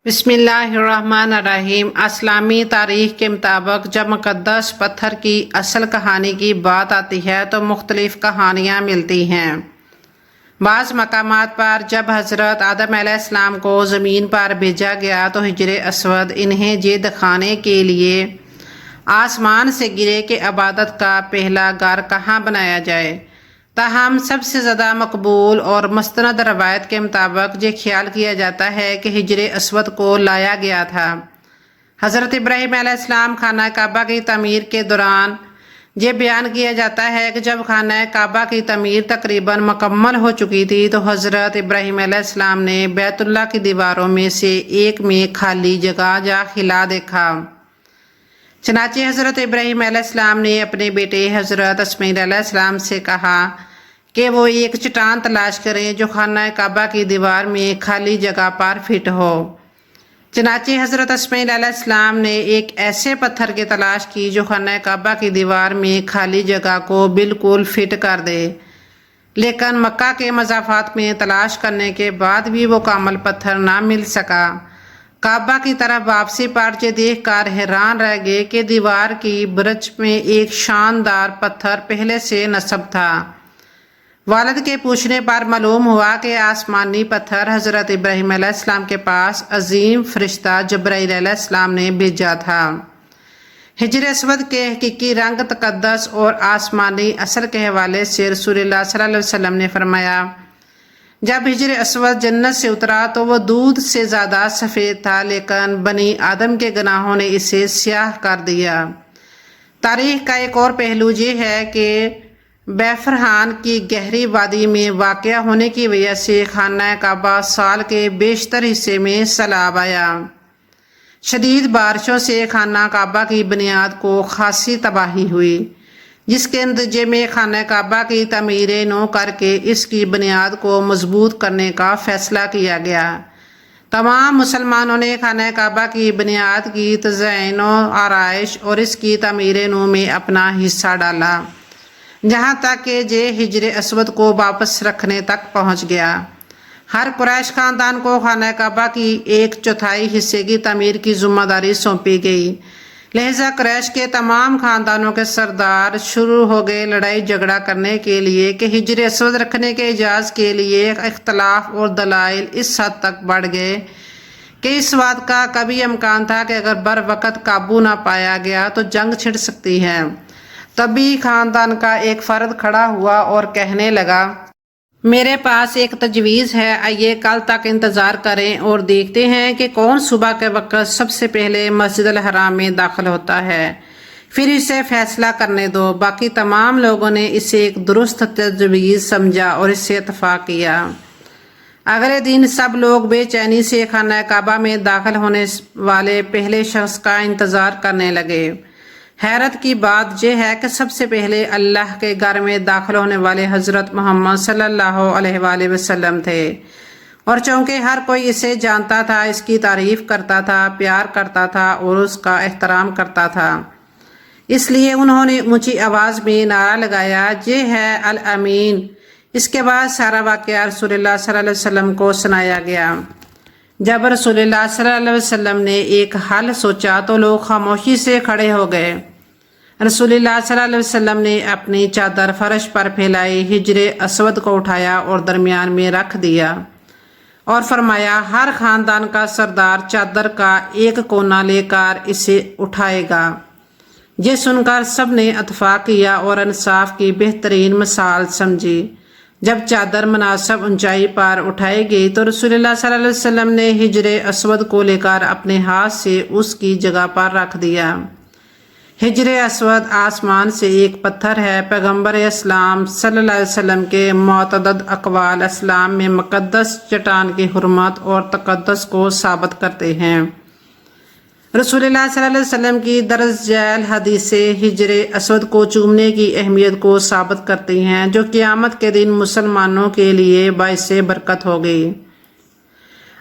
بسم اللہ الرحمن الرحیم۔ اسلامی تاریخ کے مطابق جب مقدس پتھر کی اصل کہانی کی بات آتی ہے تو مختلف کہانیاں ملتی ہیں۔ بعض مقامات پر جب حضرت آدم علیہ السلام کو زمین پر بھیجا گیا تو حجر اسود انہیں یہ دکھانے کے لیے آسمان سے گرے کہ عبادت کا پہلا گھر کہاں بنایا جائے۔ تاہم سب سے زیادہ مقبول اور مستند روایت کے مطابق یہ خیال کیا جاتا ہے کہ حجر اسود کو لایا گیا تھا۔ حضرت ابراہیم علیہ السلام خانہ کعبہ کی تعمیر کے دوران یہ بیان کیا جاتا ہے کہ جب خانہ کعبہ کی تعمیر تقریباً مکمل ہو چکی تھی تو حضرت ابراہیم علیہ السلام نے بیت اللہ کی دیواروں میں سے ایک میں خالی جگہ یا خلا دیکھا۔ چنانچہ حضرت ابراہیم علیہ السلام نے اپنے بیٹے حضرت اسماعیل علیہ السلام سے کہا کہ وہ ایک چٹان تلاش کریں جو خانہ کعبہ کی دیوار میں خالی جگہ پر فٹ ہو۔ چنانچہ حضرت اسماعیل علیہ السلام نے ایک ایسے پتھر کی تلاش کی جو خانہ کعبہ کی دیوار میں خالی جگہ کو بالکل فٹ کر دے، لیکن مکہ کے مضافات میں تلاش کرنے کے بعد بھی وہ کامل پتھر نہ مل سکا۔ کعبہ کی طرف واپسی پر یہ دیکھ کر حیران رہ گئے کہ دیوار کی برج میں ایک شاندار پتھر پہلے سے نصب تھا۔ والد کے پوچھنے پر معلوم ہوا کہ آسمانی پتھر حضرت ابراہیم علیہ السلام کے پاس عظیم فرشتہ جبرائیل علیہ السلام نے بھیجا تھا۔ حجر اسود کے حقیقی رنگ تقدس اور آسمانی اثر کے حوالے سے رسول اللہ صلی اللہ علیہ وسلم نے فرمایا، جب حجر اسود جنت سے اترا تو وہ دودھ سے زیادہ سفید تھا، لیکن بنی آدم کے گناہوں نے اسے سیاہ کر دیا۔ تاریخ کا ایک اور پہلو یہ ہے کہ بیفرحان کی گہری وادی میں واقع ہونے کی وجہ سے خانہ کعبہ سال کے بیشتر حصے میں سیلاب آیا۔ شدید بارشوں سے خانہ کعبہ کی بنیاد کو خاصی تباہی ہوئی، جس کے نتیجے میں خانہ کعبہ کی تعمیر نو کر کے اس کی بنیاد کو مضبوط کرنے کا فیصلہ کیا گیا۔ تمام مسلمانوں نے خانہ کعبہ کی بنیاد کی تزئین و آرائش اور اس کی تعمیر نو میں اپنا حصہ ڈالا، جہاں تک کہ یہ حجر اسود کو واپس رکھنے تک پہنچ گیا۔ ہر قریش خاندان کو خانہ کعبہ کی 1/4 حصے کی تعمیر کی ذمہ داری سونپی گئی، لہذا قریش کے تمام خاندانوں کے سردار شروع ہو گئے لڑائی جھگڑا کرنے کے لیے کہ حجر اسود رکھنے کے اجازت کے لیے اختلاف اور دلائل اس حد تک بڑھ گئے کہ اس بات کا کبھی امکان تھا کہ اگر بر وقت قابو نہ پایا گیا تو جنگ چھڑ سکتی ہے۔ تبھی خاندان کا ایک فرد کھڑا ہوا اور کہنے لگا، میرے پاس ایک تجویز ہے، آئیے کل تک انتظار کریں اور دیکھتے ہیں کہ کون صبح کے وقت سب سے پہلے مسجد الحرام میں داخل ہوتا ہے، پھر اسے فیصلہ کرنے دو۔ باقی تمام لوگوں نے اسے ایک درست تجویز سمجھا اور اس سے اتفاق کیا۔ اگلے دن سب لوگ بے چینی سے خانہ کعبہ میں داخل ہونے والے پہلے شخص کا انتظار کرنے لگے۔ حیرت کی بات یہ ہے کہ سب سے پہلے اللہ کے گھر میں داخل ہونے والے حضرت محمد صلی اللہ علیہ وآلہ وسلم تھے، اور چونکہ ہر کوئی اسے جانتا تھا، اس کی تعریف کرتا تھا، پیار کرتا تھا اور اس کا احترام کرتا تھا، اس لیے انہوں نے اونچی آواز میں نعرہ لگایا، یہ ہے الامین۔ اس کے بعد سارا واقعہ رسول اللہ صلی اللہ علیہ وسلم کو سنایا گیا۔ جب رسول اللہ صلی اللہ علیہ وسلم نے ایک حل سوچا تو لوگ خاموشی سے کھڑے ہو گئے۔ رسول اللہ صلی اللہ علیہ وسلم نے اپنی چادر فرش پر پھیلائی، حجر اسود کو اٹھایا اور درمیان میں رکھ دیا اور فرمایا، ہر خاندان کا سردار چادر کا ایک کونا لے کر اسے اٹھائے گا۔ یہ سن کر سب نے اتفاق کیا اور انصاف کی بہترین مثال سمجھی۔ جب چادر مناسب اونچائی پر اٹھائی گئی تو رسول اللہ صلی اللہ علیہ وسلم نے حجر اسود کو لے کر اپنے ہاتھ سے اس کی جگہ پر رکھ دیا۔ حجر اسود آسمان سے ایک پتھر ہے۔ پیغمبر اسلام صلی اللہ علیہ وسلم کے متعدد اقوال اسلام میں مقدس چٹان کی حرمت اور تقدس کو ثابت کرتے ہیں۔ رسول اللہ صلی اللہ علیہ وسلم کی درج ذیل حدیثیں حجر اسود کو چومنے کی اہمیت کو ثابت کرتی ہیں، جو قیامت کے دن مسلمانوں کے لیے باعث برکت ہوگی۔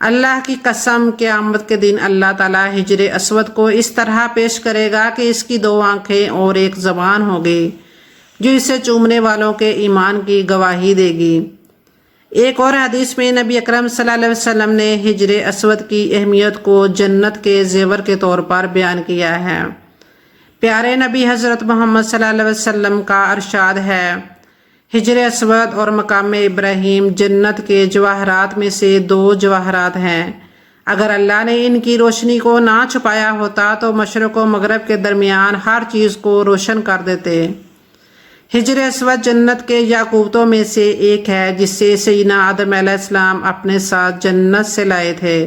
اللہ کی قسم، قیامت کے دن اللہ تعالیٰ حجر اسود کو اس طرح پیش کرے گا کہ اس کی 2 آنکھیں اور ایک زبان ہوگی جو اسے چومنے والوں کے ایمان کی گواہی دے گی۔ ایک اور حدیث میں نبی اکرم صلی اللہ علیہ وسلم نے حجر اسود کی اہمیت کو جنت کے زیور کے طور پر بیان کیا ہے۔ پیارے نبی حضرت محمد صلی اللہ علیہ وسلم کا ارشاد ہے، حجر اسود اور مقام ابراہیم جنت کے جواہرات میں سے 2 جواہرات ہیں۔ اگر اللہ نے ان کی روشنی کو نہ چھپایا ہوتا تو مشرق و مغرب کے درمیان ہر چیز کو روشن کر دیتے۔ حجر اسود جنت کے یاقوتوں میں سے ایک ہے جس سے سیدنا آدم علیہ السلام اپنے ساتھ جنت سے لائے تھے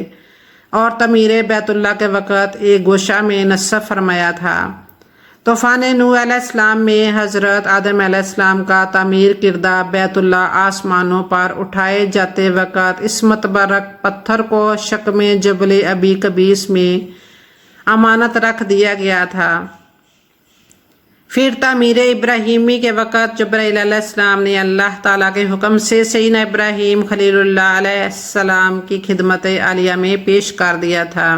اور تعمیر بیت اللہ کے وقت ایک گوشہ میں نصب فرمایا تھا۔ طوفان نوح علیہ السلام میں حضرت آدم علیہ السلام کا تعمیر کردہ بیت اللہ آسمانوں پر اٹھائے جاتے وقت اس متبرک پتھر کو شکم جبل ابی قبیس میں امانت رکھ دیا گیا تھا۔ پھر تعمیر ابراہیمی کے وقت جبرائیل علیہ السلام نے اللہ تعالیٰ کے حکم سے سیدنا ابراہیم خلیل اللہ علیہ السلام کی خدمت عالیہ میں پیش کر دیا تھا۔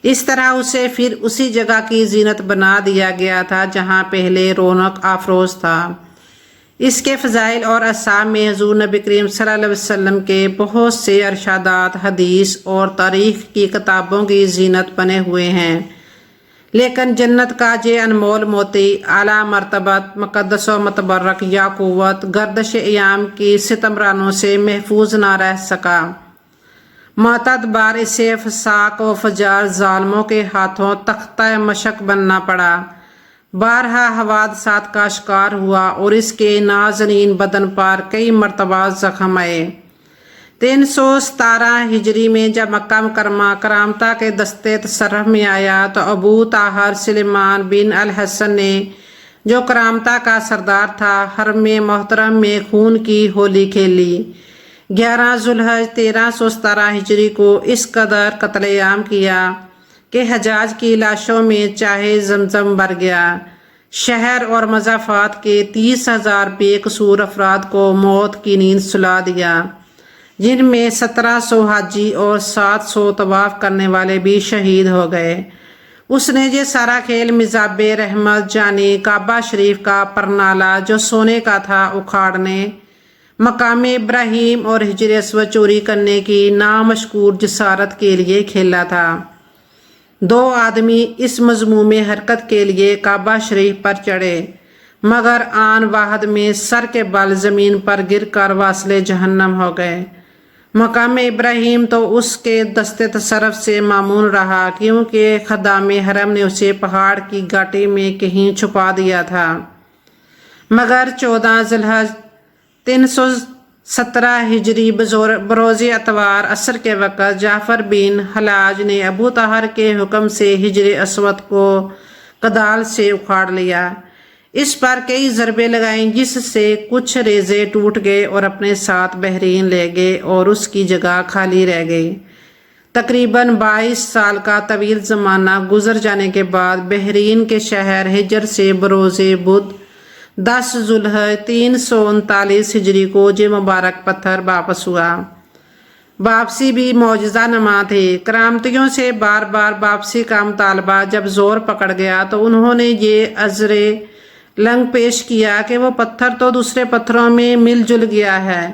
اس طرح اسے پھر اسی جگہ کی زینت بنا دیا گیا تھا جہاں پہلے رونق افروز تھا۔ اس کے فضائل اور احکام میں حضور نبی کریم صلی اللہ علیہ وسلم کے بہت سے ارشادات حدیث اور تاریخ کی کتابوں کی زینت بنے ہوئے ہیں، لیکن جنت کا یہ انمول موتی اعلیٰ مرتبت مقدس و متبرک یاقوت گردش ایام کی ستمرانوں سے محفوظ نہ رہ سکا۔ معتد بار اسے فساق و فجار ظالموں کے ہاتھوں تختہ مشق بننا پڑا، بارہا حوادثات کا شکار ہوا اور اس کے نازنین بدن پر کئی مرتبہ زخم آئے۔ 317 ہجری میں جب مکہ مکرمہ کرامتہ کے دستے تصرف میں آیا تو ابو طاہر سلیمان بن الحسن نے، جو کرامتہ کا سردار تھا، حرم محترم میں خون کی ہولی کھیلی۔ 11 ذوالحج 1317 ہجری کو اس قدر قتل عام کیا کہ حجاج کی لاشوں میں چاہے زمزم بھر گیا۔ شہر اور مضافات کے 30,000 بے قصور افراد کو موت کی نیند سلا دیا، جن میں 1700 حاجی اور 700 طواف کرنے والے بھی شہید ہو گئے۔ اس نے یہ سارا کھیل مذاب رحمت جانی کعبہ شریف کا پرنالہ جو سونے کا تھا اکھاڑنے، مقام ابراہیم اور حجر اسود چوری کرنے کی نامشکور جسارت کے لیے کھیلا تھا۔ 2 آدمی اس مذموم حرکت کے لیے کعبہ شریف پر چڑھے، مگر آن واحد میں سر کے بل زمین پر گر کر واصل جہنم ہو گئے۔ مقام ابراہیم تو اس کے دستے تصرف سے معمون رہا کیونکہ خدام حرم نے اسے پہاڑ کی گھاٹی میں کہیں چھپا دیا تھا، مگر 14 ذوالحج 317 ہجری بروز اتوار عصر کے وقت جعفر بن حلاج نے ابو طاہر کے حکم سے حجر اسود کو کدال سے اکھاڑ لیا۔ اس پر کئی ضربیں لگائیں جس سے کچھ ریزے ٹوٹ گئے اور اپنے ساتھ بحرین لے گئے اور اس کی جگہ خالی رہ گئی۔ تقریباً 22 سال کا طویل زمانہ گزر جانے کے بعد بحرین کے شہر حجر سے بروز بدھ 10 ذوالحج 339 ہجری کو یہ مبارک پتھر واپس ہوا۔ واپسی بھی معجزہ نما تھی۔ کرامتیوں سے بار بار واپسی کا مطالبہ جب زور پکڑ گیا تو انہوں نے یہ عذر لنگ پیش کیا کہ وہ پتھر تو دوسرے پتھروں میں مل جل گیا ہے،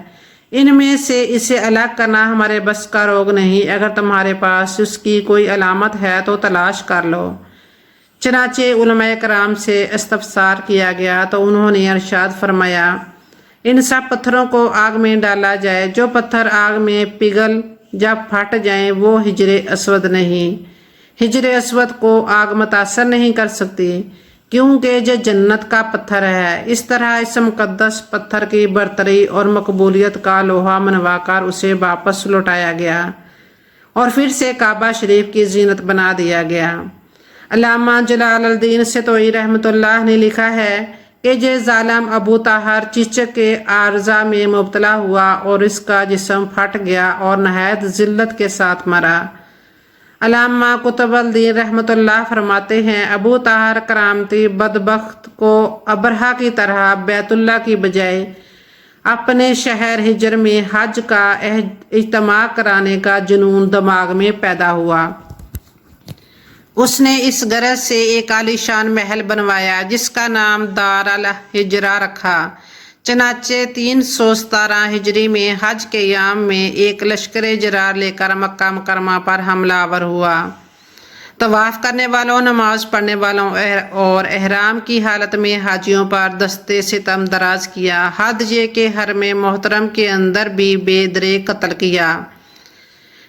ان میں سے اسے الگ کرنا ہمارے بس کا روگ نہیں۔ اگر تمہارے پاس اس کی کوئی علامت ہے تو تلاش کر لو۔ چنانچہ علماء کرام سے استفسار کیا گیا تو انہوں نے ارشاد فرمایا، ان سب پتھروں کو آگ میں ڈالا جائے، جو پتھر آگ میں پگھل جب پھٹ جائیں وہ حجر اسود نہیں۔ حجر اسود کو آگ متاثر نہیں کر سکتی کیونکہ یہ جنت کا پتھر ہے۔ اس طرح اس مقدس پتھر کی برتری اور مقبولیت کا لوہا منوا کر اسے واپس لوٹایا گیا اور پھر سے کعبہ شریف کی زینت بنا دیا گیا۔ علامہ جلال الدین ستوئی رحمۃ اللہ نے لکھا ہے کہ یہ ظالم ابو طاہر چیچک کے عارضہ میں مبتلا ہوا اور اس کا جسم پھٹ گیا اور نہایت ذلت کے ساتھ مرا۔ علامہ قطب الدین رحمۃ اللہ فرماتے ہیں، ابو طاہر کرامتی بدبخت کو ابرہہ کی طرح بیت اللہ کی بجائے اپنے شہر حجر میں حج کا اجتماع کرانے کا جنون دماغ میں پیدا ہوا۔ اس نے اس غرض سے ایک عالیشان محل بنوایا جس کا نام دار الحجرہ رکھا۔ چنانچہ 317 ہجری میں حج کے ایام میں ایک لشکر جرار لے کر مکہ مکرمہ پر حملہ آور ہوا۔ طواف کرنے والوں، نماز پڑھنے والوں اور احرام کی حالت میں حاجیوں پر دستے ستم دراز کیا، حد یہ کہ حرم محترم کے اندر بھی بے دریغ قتل کیا۔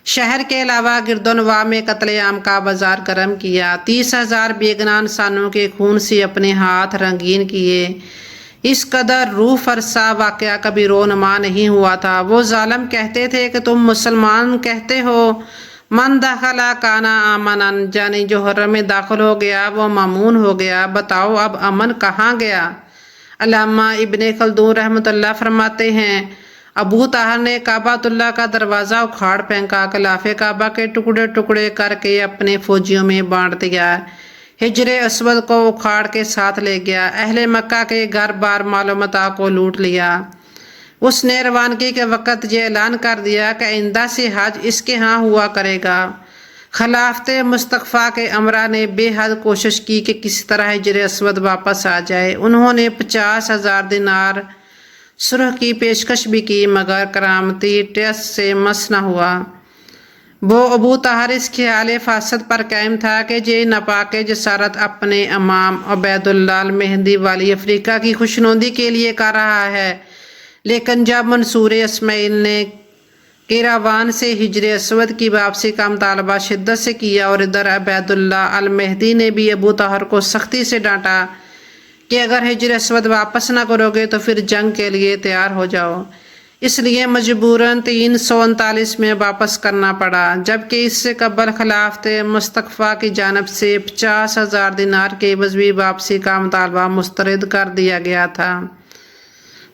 شہر کے علاوہ گرد و نواح میں قتل عام کا بازار گرم کیا، 30,000 بے گناہ انسانوں کے خون سے اپنے ہاتھ رنگین کیے۔ اس قدر روح فرسا واقعہ کبھی رونما نہیں ہوا تھا۔ وہ ظالم کہتے تھے کہ تم مسلمان کہتے ہو، من داخلہ کانا آمنن، یعنی جو حرم میں داخل ہو گیا وہ مامون ہو گیا، بتاؤ اب امن کہاں گیا؟ علامہ ابن خلدون رحمۃ اللہ فرماتے ہیں، ابو طاہر نے کعبۃ اللہ کا دروازہ اکھاڑ پھینکا، غلاف کعبہ کے ٹکڑے ٹکڑے کر کے اپنے فوجیوں میں بانٹ دیا، حجر اسود کو اکھاڑ کے ساتھ لے گیا، اہل مکہ کے گھر بار مال و متاع کو لوٹ لیا۔ اس نے روانگی کے وقت یہ اعلان کر دیا کہ آئندہ سے حج اس کے ہاں ہوا کرے گا۔ خلافت مصطفیٰ کے امراء نے بے حد کوشش کی کہ کسی طرح حجر اسود واپس آ جائے۔ انہوں نے 50,000 دینار سرخ کی پیشکش بھی کی، مگر کرامتی ٹیسٹ سے مس نہ ہوا۔ وہ ابو طاہر اس خیال فاسد پر قائم تھا کہ یہ ناپاک جسارت اپنے امام عبید اللہ المہدی والی افریقہ کی خوشنودی کے لیے کر رہا ہے، لیکن جب منصور اسماعیل نے کیراوان سے حجر اسود کی واپسی کا مطالبہ شدت سے کیا اور ادھر عبید اللہ المہدی نے بھی ابو طاہر کو سختی سے ڈانٹا کہ اگر حجر اسود واپس نہ کرو گے تو پھر جنگ کے لیے تیار ہو جاؤ، اس لیے مجبوراً 339 میں واپس کرنا پڑا، جبکہ اس سے قبل خلافت مصطفیٰ کی جانب سے 50,000 دینار کے عوض بھی واپسی کا مطالبہ مسترد کر دیا گیا تھا۔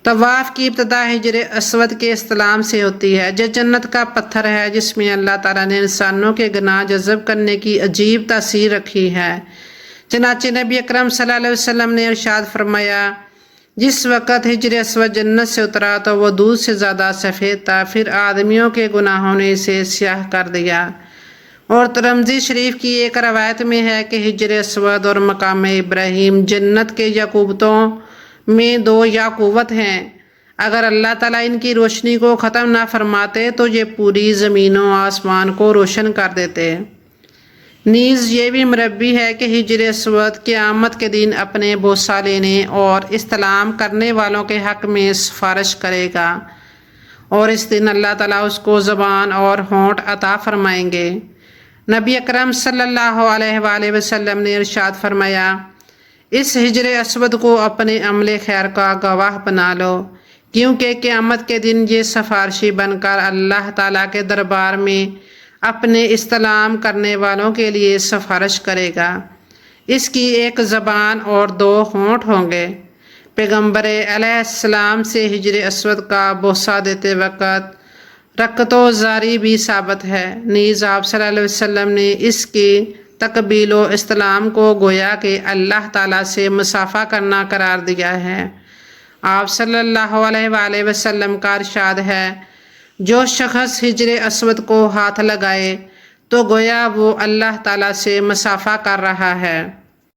طواف کی ابتدا حجر اسود کے استلام سے ہوتی ہے، جو جنت کا پتھر ہے جس میں اللہ تعالیٰ نے انسانوں کے گناہ جذب کرنے کی عجیب تاثیر رکھی ہے۔ چنانچہ نبی اکرم صلی اللہ علیہ وسلم نے ارشاد فرمایا، جس وقت حجر اسود جنت سے اترا تو وہ دودھ سے زیادہ سفید تھا، پھر آدمیوں کے گناہوں نے اسے سیاہ کر دیا۔ اور ترمذی شریف کی ایک روایت میں ہے کہ حجر اسود اور مقام ابراہیم جنت کے یاقوتوں میں 2 یاقوت ہیں، اگر اللہ تعالیٰ ان کی روشنی کو ختم نہ فرماتے تو یہ پوری زمین و آسمان کو روشن کر دیتے۔ نیز یہ بھی مربی ہے کہ حجر اسود قیامت کے دن اپنے بوسہ لینے اور استلام کرنے والوں کے حق میں سفارش کرے گا، اور اس دن اللہ تعالیٰ اس کو زبان اور ہونٹ عطا فرمائیں گے۔ نبی اکرم صلی اللہ علیہ وآلہ وسلم نے ارشاد فرمایا، اس حجر اسود کو اپنے عمل خیر کا گواہ بنا لو، کیونکہ قیامت کے دن یہ سفارشی بن کر اللہ تعالیٰ کے دربار میں اپنے استلام کرنے والوں کے لیے سفارش کرے گا۔ اس کی ایک زبان اور 2 ہونٹ ہوں گے۔ پیغمبر علیہ السلام سے حجر اسود کا بوسہ دیتے وقت رکعت و زاری بھی ثابت ہے، نیز آپ صلی اللہ علیہ وسلم نے اس کی تقبیل و استلام کو گویا کہ اللہ تعالیٰ سے مصافحہ کرنا قرار دیا ہے۔ آپ صلی اللہ علیہ وآلہ وسلم کا ارشاد ہے، جو شخص حجر اسود کو ہاتھ لگائے تو گویا وہ اللہ تعالیٰ سے مصافحہ کر رہا ہے۔